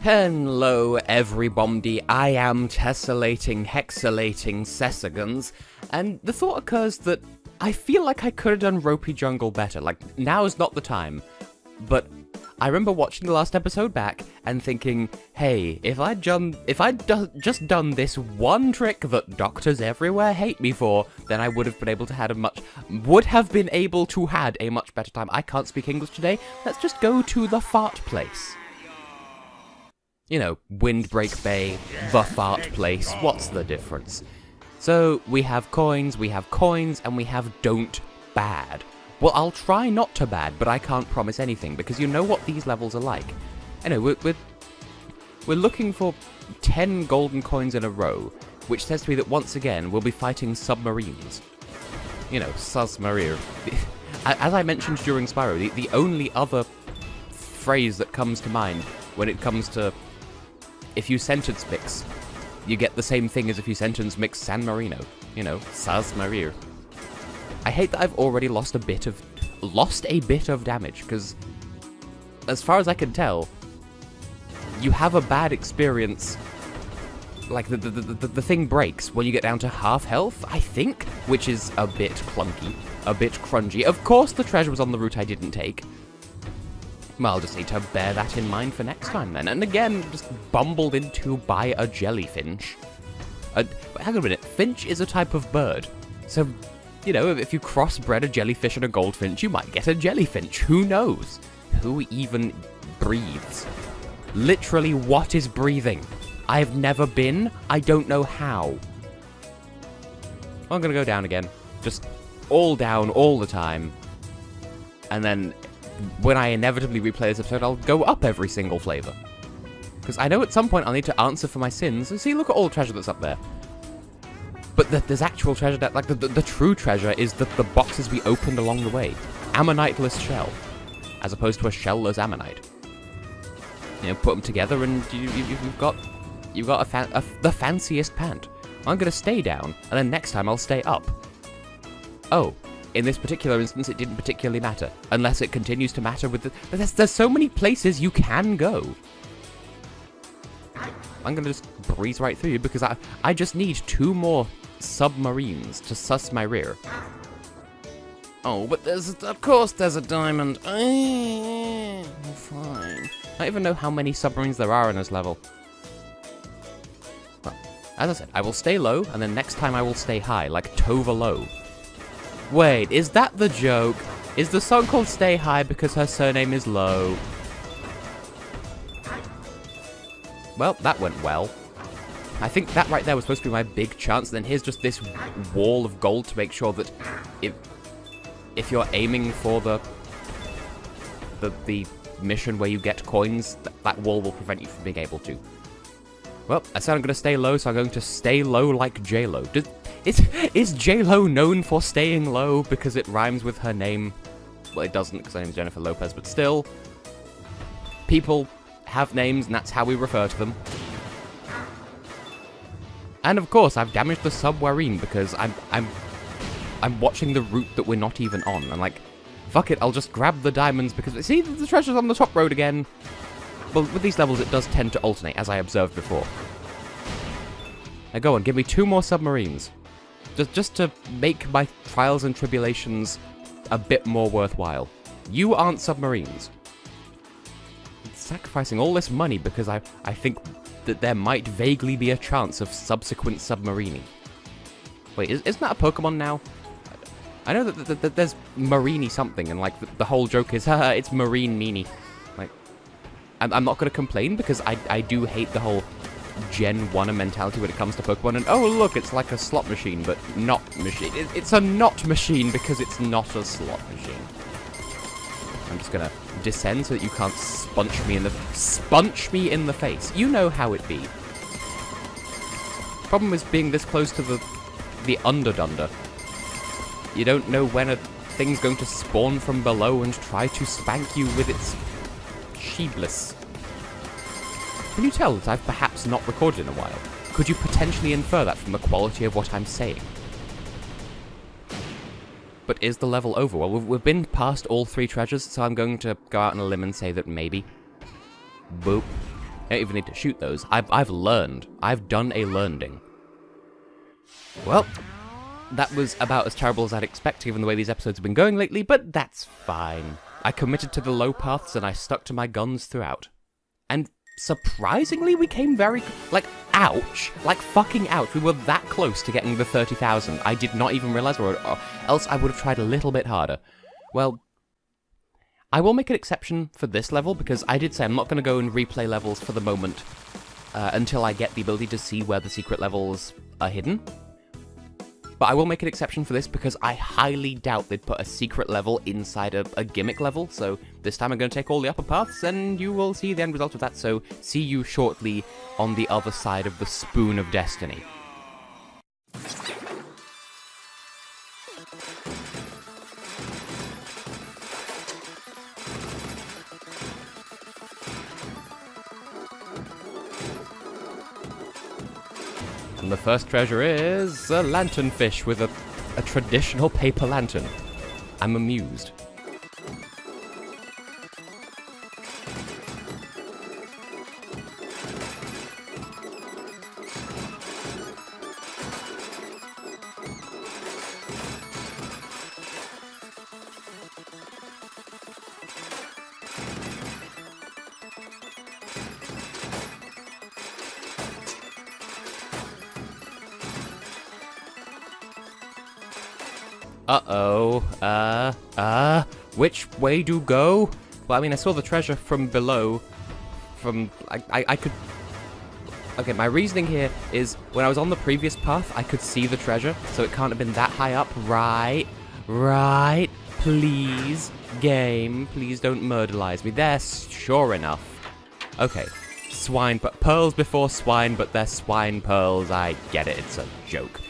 Hello everybody, I am Tessellating, Hexagons, Hexagons, and the thought occurs that I feel like I could have done Ropey Jungle better, like, now is not the time, but I remember watching the last episode back and thinking, hey, if I'd just done this one trick that doctors everywhere hate me for, then I would have been able to had a much better time. I can't speak English today, let's just go to the fart place. You know, Windbreak Bay, the fart place, what's the difference? So, we have coins, and we have don't bad. Well, I'll try not to bad, but I can't promise anything, because you know what these levels are like. I know, we're looking for 10 golden coins in a row, which says to me that once again, we'll be fighting submarines. You know, submarine. As I mentioned during Spyro, the only other phrase that comes to mind when it comes to if you sentence mix, you get the same thing as if you sentence mix San Marino. You know, Sas Marir. I hate that I've already lost a bit of damage, because as far as I can tell, you have a bad experience. Like the thing breaks when you get down to half health, I think, which is a bit clunky, a bit crunchy. Of course, the treasure was on the route I didn't take. Well, I'll just need to bear that in mind for next time then. And again, just bumbled into by a jellyfinch. Hang on a minute, finch is a type of bird. So, you know, if you crossbred a jellyfish and a goldfinch, you might get a jellyfinch. Who knows? Who even breathes? Literally, what is breathing? I have never been. I don't know how. I'm gonna go down again. Just all down all the time. And then when I inevitably replay this episode, I'll go up every single flavor. Because I know at some point I'll need to answer for my sins. And see, look at all the treasure that's up there. But there's actual treasure that, like, the true treasure is the boxes we opened along the way. Ammoniteless shell. As opposed to a shellless ammonite. You know, put them together and you've got the fanciest pant. I'm gonna stay down, and then next time I'll stay up. Oh. In this particular instance, it didn't particularly matter. Unless it continues to matter with the... There's so many places you can go. I'm gonna just breeze right through you, because I just need 2 more submarines to suss my rear. Oh, but of course there's a diamond. Fine. I don't even know how many submarines there are in this level. Well, as I said, I will stay low, and then next time I will stay high, like Tova Low. Wait, is that the joke? Is the song called Stay High because her surname is Low? Well, that went well. I think that right there was supposed to be my big chance, then here's just this wall of gold to make sure that if you're aiming for the mission where you get coins, that wall will prevent you from being able to. Well, I said I'm going to stay low, so I'm going to stay low like J-Lo. Is J-Lo known for staying low because it rhymes with her name? Well, it doesn't, because her name is Jennifer Lopez, but still. People have names, and that's how we refer to them. And of course, I've damaged the submarine because I'm watching the route that we're not even on. I'm like, fuck it, I'll just grab the diamonds because... See, the treasure's on the top road again. Well, with these levels, it does tend to alternate, as I observed before. Now go on, give me 2 more submarines. Just to make my trials and tribulations a bit more worthwhile. You aren't submarines. Sacrificing all this money because I think that there might vaguely be a chance of subsequent submarining. Wait, isn't that a Pokemon now? I know that there's Marini something, and like the whole joke is, haha, it's Marine Meanie. Like, I'm not going to complain because I do hate the whole Gen 1 mentality when it comes to Pokemon, and oh look, it's like a slot machine, but not machine. It's a not machine because it's not a slot machine. I'm just gonna descend so that you can't sponge me in the face. You know how it be. Problem is being this close to the Underdunder. You don't know when a thing's going to spawn from below and try to spank you with its sheebless. Can you tell that I've perhaps not recorded in a while? Could you potentially infer that from the quality of what I'm saying? But is the level over? Well, we've been past all 3 treasures, so I'm going to go out on a limb and say that maybe. Boop. I don't even need to shoot those. I've learned. I've done a learning. Well, that was about as terrible as I'd expect given the way these episodes have been going lately, but that's fine. I committed to the low paths and I stuck to my guns throughout. And surprisingly, we came very... like, ouch. Like, fucking ouch. We were that close to getting the 30,000. I did not even realize, or else I would have tried a little bit harder. Well, I will make an exception for this level, because I did say I'm not going to go and replay levels for the moment until I get the ability to see where the secret levels are hidden. But I will make an exception for this because I highly doubt they'd put a secret level inside a gimmick level, so this time I'm going to take all the upper paths and you will see the end result of that, so see you shortly on the other side of the Spoon of Destiny. And the first treasure is a lanternfish with a traditional paper lantern. I'm amused. Uh-oh, which way do go? Well, I mean, I saw the treasure from below, I could... Okay, my reasoning here is, when I was on the previous path, I could see the treasure, so it can't have been that high up, right, please, game, please don't murderize me, there, sure enough. Okay, swine, but pearls before swine, but they're swine pearls, I get it, it's a joke.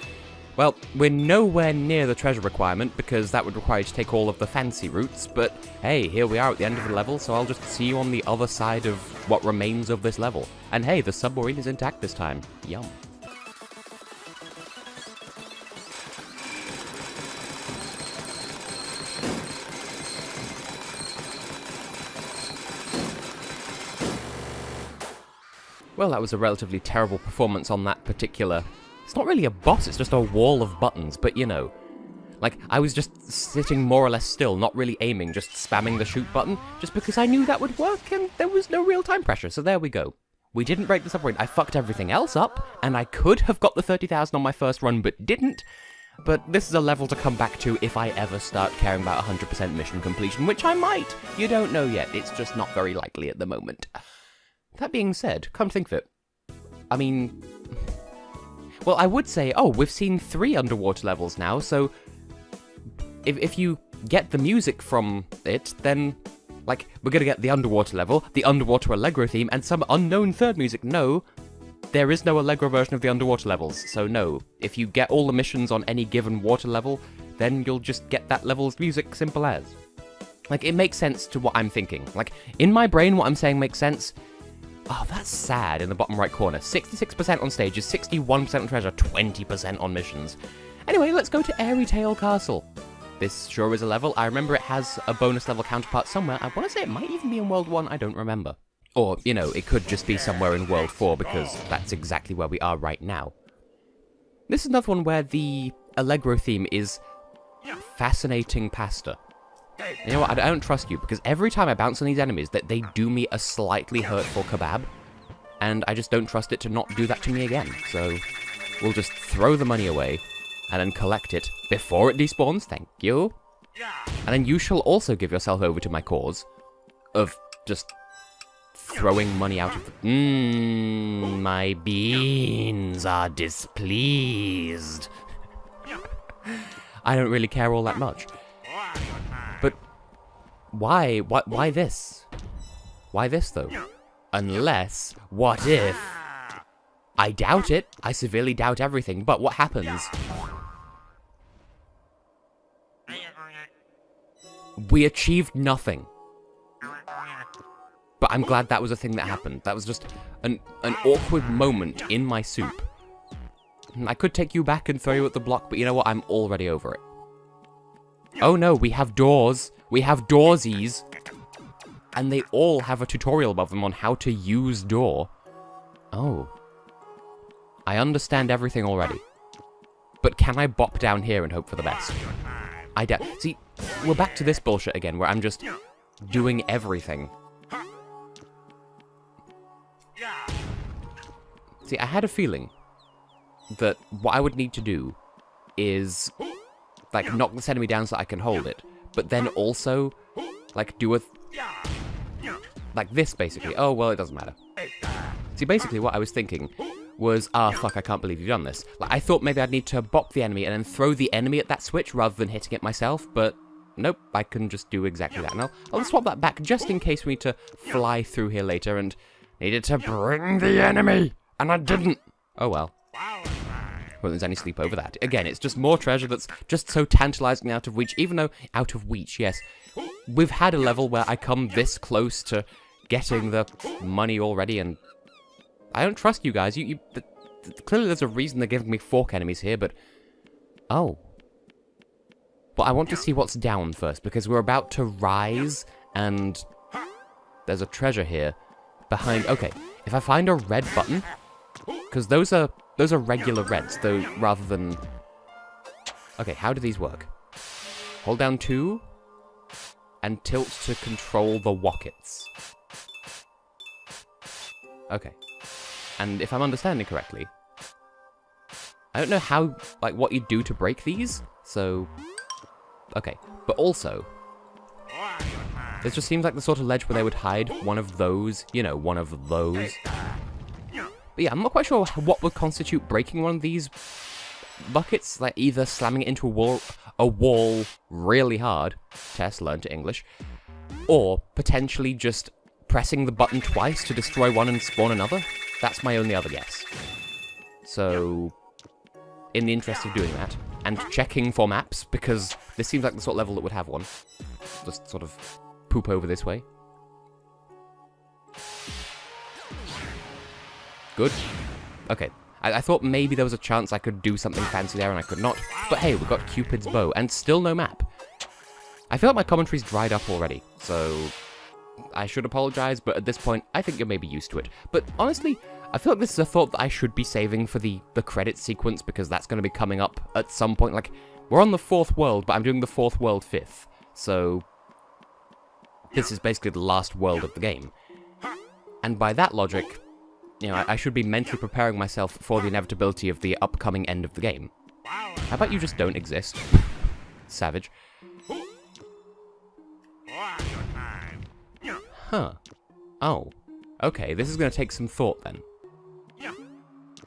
Well, we're nowhere near the treasure requirement, because that would require you to take all of the fancy routes, but hey, here we are at the end of the level, so I'll just see you on the other side of what remains of this level. And hey, the submarine is intact this time. Yum. Well, that was a relatively terrible performance on that particular... It's not really a boss, it's just a wall of buttons, but you know. Like, I was just sitting more or less still, not really aiming, just spamming the shoot button, just because I knew that would work, and there was no real time pressure, so there we go. We didn't break the submarine. I fucked everything else up, and I could have got the 30,000 on my first run, but didn't. But this is a level to come back to if I ever start caring about 100% mission completion, which I might. You don't know yet, it's just not very likely at the moment. That being said, come to think of it, I mean... Well, I would say, oh, we've seen 3 underwater levels now, so if you get the music from it, then, like, we're gonna get the underwater level, the underwater Allegro theme, and some unknown third music. No, there is no Allegro version of the underwater levels, so no. If you get all the missions on any given water level, then you'll just get that level's music, simple as. Like, it makes sense to what I'm thinking. Like, in my brain, what I'm saying makes sense. Oh, that's sad in the bottom right corner. 66% on stages, 61% on treasure, 20% on missions. Anyway, let's go to Airy Tail Castle. This sure is a level. I remember it has a bonus level counterpart somewhere. I want to say it might even be in World 1, I don't remember. Or, you know, it could just be somewhere in World 4, because that's exactly where we are right now. This is another one where the Allegro theme is fascinating pasta. You know what, I don't trust you, because every time I bounce on these enemies, that they do me a slightly hurtful kebab, and I just don't trust it to not do that to me again, so we'll just throw the money away, and then collect it before it despawns, thank you, and then you shall also give yourself over to my cause of just throwing money out of the... my beans are displeased. I don't really care all that much. But why? Why this? Why this, though? Unless, what if... I doubt it. I severely doubt everything, but what happens? We achieved nothing. But I'm glad that was a thing that happened. That was just an awkward moment in my soup. I could take you back and throw you at the block, but you know what? I'm already over it. Oh no, we have doors. We have doorsies. and they all have a tutorial above them on how to use door. Oh. I understand everything already. But can I bop down here and hope for the best? I doubt. See, we're back to this bullshit again, where I'm just doing everything. See, I had a feeling that what I would need to do is, like, knock this enemy down so I can hold it, but then also, like, do a... like this, basically. Oh, well, it doesn't matter. See, basically what I was thinking was, fuck, I can't believe you've done this. Like, I thought maybe I'd need to bop the enemy and then throw the enemy at that switch rather than hitting it myself, but nope, I can just do exactly that. And I'll swap that back just in case we need to fly through here later and needed to bring the enemy, and I didn't. Oh well. Well, there's any sleep over that. Again, it's just more treasure that's just so tantalizingly out of reach, even though out of reach, yes. We've had a level where I come this close to getting the money already, and I don't trust you guys. Clearly there's a reason they're giving me fork enemies here, but... oh. But I want to see what's down first, because we're about to rise, and there's a treasure here behind... okay, if I find a red button, because those are regular reds, though, rather than... okay, how do these work? Hold down 2, and tilt to control the wockets. Okay. And if I'm understanding correctly, I don't know how, like, what you do to break these, so... okay, but also, this just seems like the sort of ledge where they would hide one of those, you know, one of those. But yeah, I'm not quite sure what would constitute breaking one of these buckets, like either slamming it into a wall really hard, Tess, learn to English, or potentially just pressing the button twice to destroy one and spawn another. That's my only other guess. So, in the interest of doing that, and checking for maps, because this seems like the sort of level that would have one. Just sort of poop over this way. Good. Okay. I thought maybe there was a chance I could do something fancy there and I could not. But hey, we've got Cupid's bow, and still no map. I feel like my commentary's dried up already, so I should apologize, but at this point, I think you're maybe used to it. But honestly, I feel like this is a thought that I should be saving for the credit sequence, because that's going to be coming up at some point. Like, we're on the 4th world, but I'm doing the 4th world 5th. So, this is basically the last world of the game. And by that logic, you know, I should be mentally preparing myself for the inevitability of the upcoming end of the game. How about you just don't exist? Savage. Huh. Oh. Okay, this is going to take some thought then.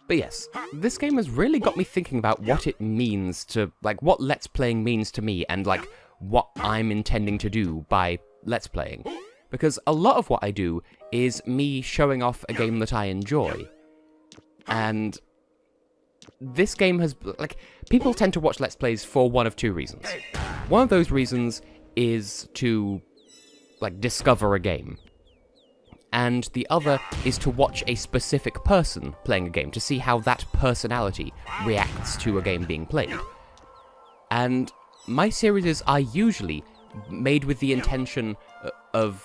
But yes, this game has really got me thinking about what it means to, like, what Let's Playing means to me, and, like, what I'm intending to do by Let's Playing. Because a lot of what I do is me showing off a game that I enjoy. And this game has, like, people tend to watch Let's Plays for one of 2 reasons. One of those reasons is to, like, discover a game. And the other is to watch a specific person playing a game, to see how that personality reacts to a game being played. And my series are usually made with the intention of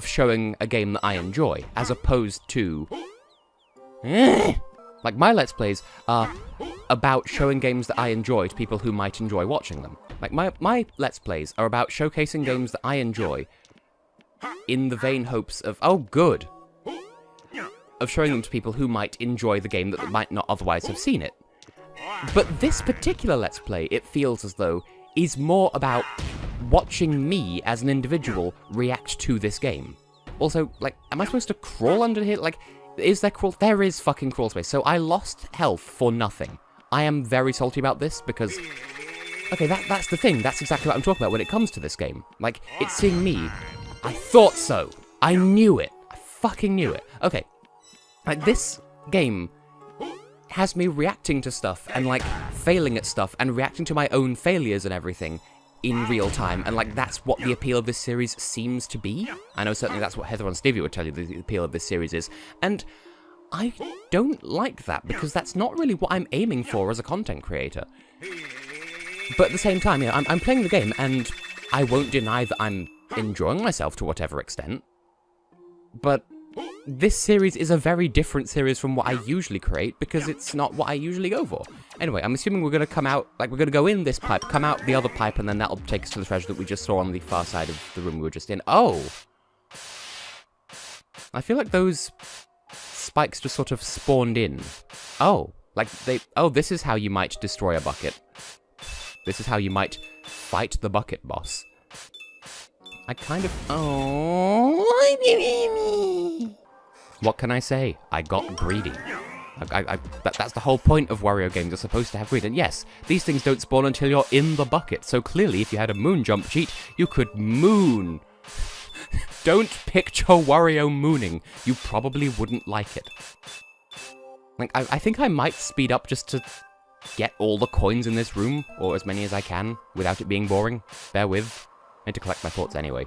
showing a game that I enjoy, as opposed to... like, my Let's Plays are about showing games that I enjoy to people who might enjoy watching them. Like, my Let's Plays are about showcasing games that I enjoy in the vain hopes of, oh good, of showing them to people who might enjoy the game that might not otherwise have seen it. But this particular Let's Play, it feels as though, is more about watching me as an individual react to this game. Also, like, am I supposed to crawl under here? Like, is there crawl? There is fucking crawl space. So I lost health for nothing. I am very salty about this because... okay, that's the thing. That's exactly what I'm talking about when it comes to this game. Like, it's seeing me... I thought so. I knew it. I fucking knew it. Okay. Like, this game has me reacting to stuff and, like, failing at stuff and reacting to my own failures and everything in real time. And, like, that's what the appeal of this series seems to be. I know certainly that's what Heather on Stevie would tell you the appeal of this series is. And I don't like that, because that's not really what I'm aiming for as a content creator. But at the same time, you know, I'm playing the game, and I won't deny that I'm enjoying myself to whatever extent. But this series is a very different series from what I usually create, because it's not what I usually go for. Anyway, I'm assuming we're going to come out, like, we're going to go in this pipe, come out the other pipe, and then that'll take us to the treasure that we just saw on the far side of the room we were just in. Oh! I feel like those spikes just sort of spawned in. Oh. Like, this is how you might destroy a bucket. This is how you might fight the bucket boss. I kind of... Oh... What can I say? I got greedy. That's the whole point of Wario games. You're supposed to have greed. And yes, these things don't spawn until you're in the bucket. So clearly, if you had a moon jump cheat, you could moon. Don't picture Wario mooning. You probably wouldn't like it. Like, I think I might speed up just to get all the coins in this room, or as many as I can, without it being boring. Bear with. I need to collect my thoughts anyway.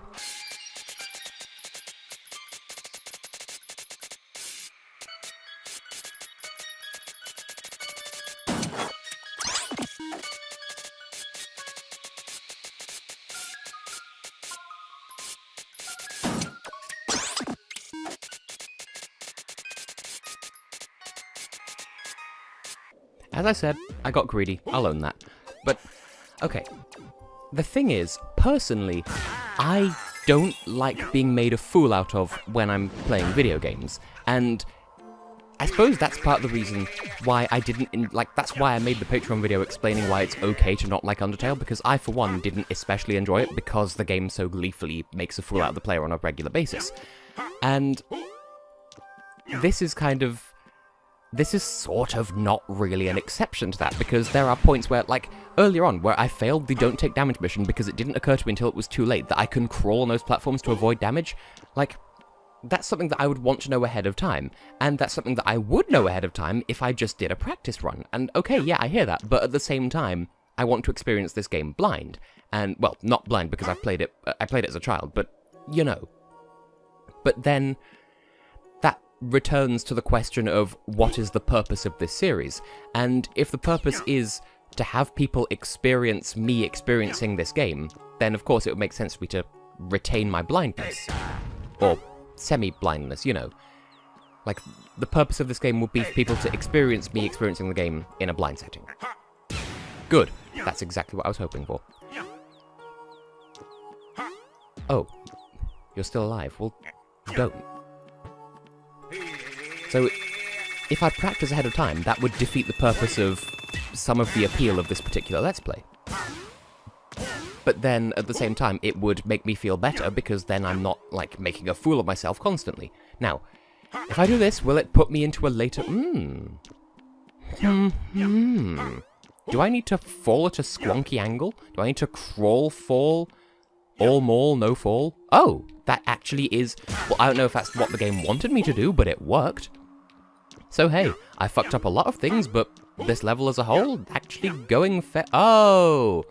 As I said, I got greedy. I'll own that. But, okay. The thing is, personally, I don't like being made a fool out of when I'm playing video games. And I suppose that's part of the reason why I didn't, that's why I made the Patreon video explaining why it's okay to not like Undertale, because I, for one, didn't especially enjoy it because the game so gleefully makes a fool out of the player on a regular basis. And this is sort of not really an exception to that, because there are points where, like, earlier on, where I failed the don't take damage mission because it didn't occur to me until it was too late that I can crawl on those platforms to avoid damage. Like, that's something that I would want to know ahead of time, and that's something that I would know ahead of time if I just did a practice run. And okay, yeah, I hear that, but at the same time, I want to experience this game blind. And, well, not blind because I played it as a child, but, you know. But then returns to the question of what is the purpose of this series, and if the purpose is to have people experience me experiencing this game, then of course it would make sense for me to retain my blindness, or semi-blindness, you know. Like, the purpose of this game would be for people to experience me experiencing the game in a blind setting. Good, that's exactly what I was hoping for. Oh, you're still alive. Well, don't. So, if I'd practice ahead of time, that would defeat the purpose of some of the appeal of this particular Let's Play. But then, at the same time, it would make me feel better, because then I'm not, like, making a fool of myself constantly. Now, if I do this, will it put me into a later... Do I need to fall at a squonky angle? Do I need to crawl, fall, all maul, no fall? Oh, that actually is... Well, I don't know if that's what the game wanted me to do, but it worked. So hey, I fucked up a lot of things, but this level as a whole, actually going fair. Oh!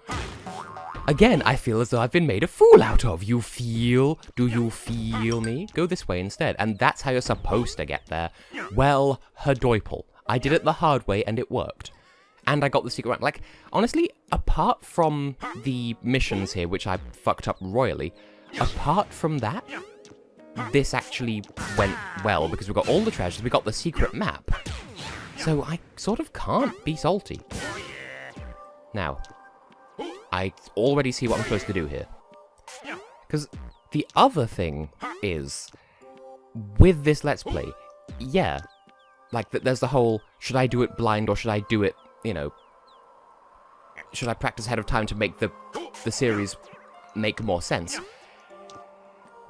Again, I feel as though I've been made a fool out of. You feel? Do you feel me? Go this way instead, and that's how you're supposed to get there. Well, herdoiple. I did it the hard way, and it worked. And I got the secret rank. Like, honestly, apart from the missions here, which I fucked up royally, apart from that, this actually went well, because we got all the treasures, we got the secret map. So I sort of can't be salty. Now, I already see what I'm supposed to do here. Because the other thing is, with this Let's Play, yeah, like, there's the whole, should I do it blind or should I do it, you know, should I practice ahead of time to make the series make more sense?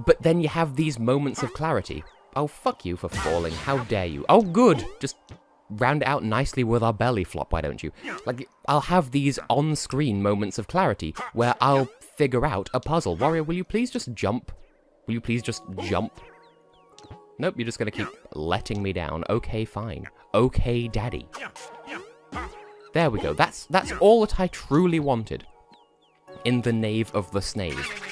But then you have these moments of clarity. Oh, fuck you for falling. How dare you? Oh, good. Just round it out nicely with our belly flop, why don't you? Like, I'll have these on-screen moments of clarity where I'll figure out a puzzle. Wario, will you please just jump? Will you please just jump? Nope, you're just gonna keep letting me down. Okay, fine. Okay, daddy. There we go. That's all that I truly wanted in the Knave of the Snave.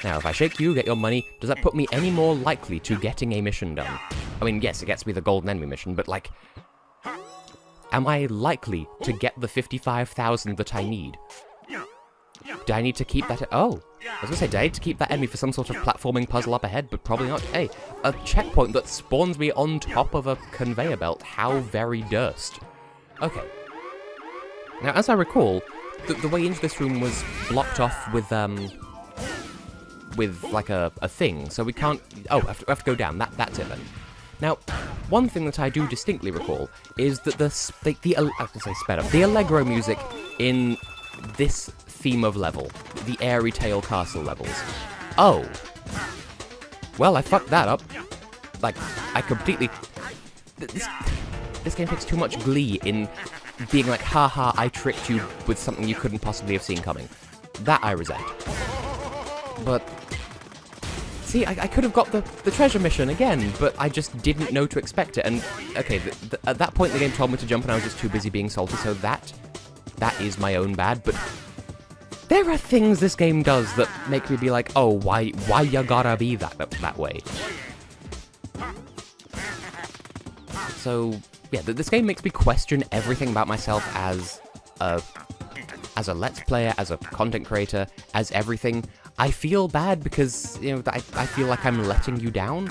Now, if I shake you, get your money, does that put me any more likely to getting a mission done? I mean, yes, it gets me the golden enemy mission, but, like, am I likely to get the 55,000 that I need? do I need to keep that... Oh, I was gonna say, do I need to keep that enemy for some sort of platforming puzzle up ahead? But probably not. Hey, a checkpoint that spawns me on top of a conveyor belt. How very durst. Okay. Now, as I recall, the way into this room was blocked off with like a thing, so we can't... Oh, I have to go down. That's it then. Now, one thing that I do distinctly recall is that the Allegro music in this theme of level, the Airy Tale Castle levels. Oh. Well, I fucked that up. Like, I completely... This game takes too much glee in being like, haha, I tricked you with something you couldn't possibly have seen coming. That I resent. But... See, I could have got the treasure mission again, but I just didn't know to expect it. And, okay, at that point the game told me to jump and I was just too busy being salty, so that is my own bad. But there are things this game does that make me be like, oh, why you gotta be that way? So, yeah, this game makes me question everything about myself as a Let's Player, as a content creator, as everything. I feel bad because, you know, I feel like I'm letting you down.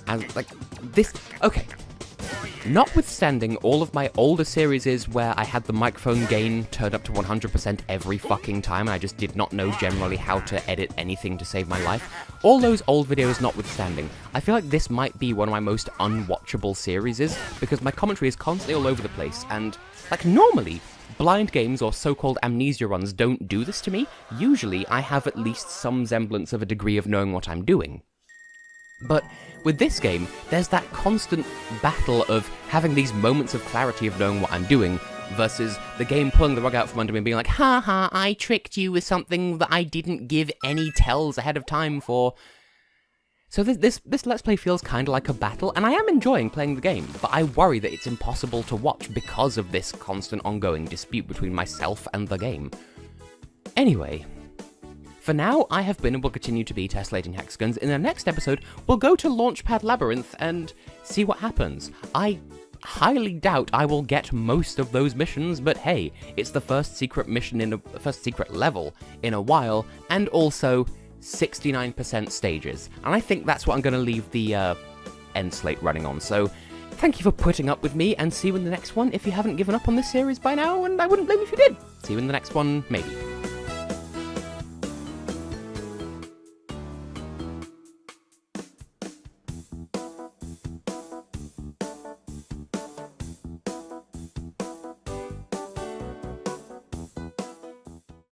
And, like, this... Okay. Notwithstanding all of my older series where I had the microphone gain turned up to 100% every fucking time, and I just did not know generally how to edit anything to save my life, all those old videos notwithstanding, I feel like this might be one of my most unwatchable series, because my commentary is constantly all over the place, and, like, normally... blind games or so-called amnesia runs don't do this to me. Usually, I have at least some semblance of a degree of knowing what I'm doing. But with this game, there's that constant battle of having these moments of clarity of knowing what I'm doing, versus the game pulling the rug out from under me and being like, haha, I tricked you with something that I didn't give any tells ahead of time for. So this Let's Play feels kind of like a battle, and I am enjoying playing the game, but I worry that it's impossible to watch because of this constant ongoing dispute between myself and the game. Anyway, for now, I have been and will continue to be Tessellating Hexagons. In the next episode, we'll go to Launchpad Labyrinth and see what happens. I highly doubt I will get most of those missions, but hey, it's the first secret mission first secret level in a while, and also 69% stages, and I think that's what I'm going to leave the end slate running on. So thank you for putting up with me, and see you in the next one if you haven't given up on this series by now, and I wouldn't blame you if you did. See you in the next one, maybe.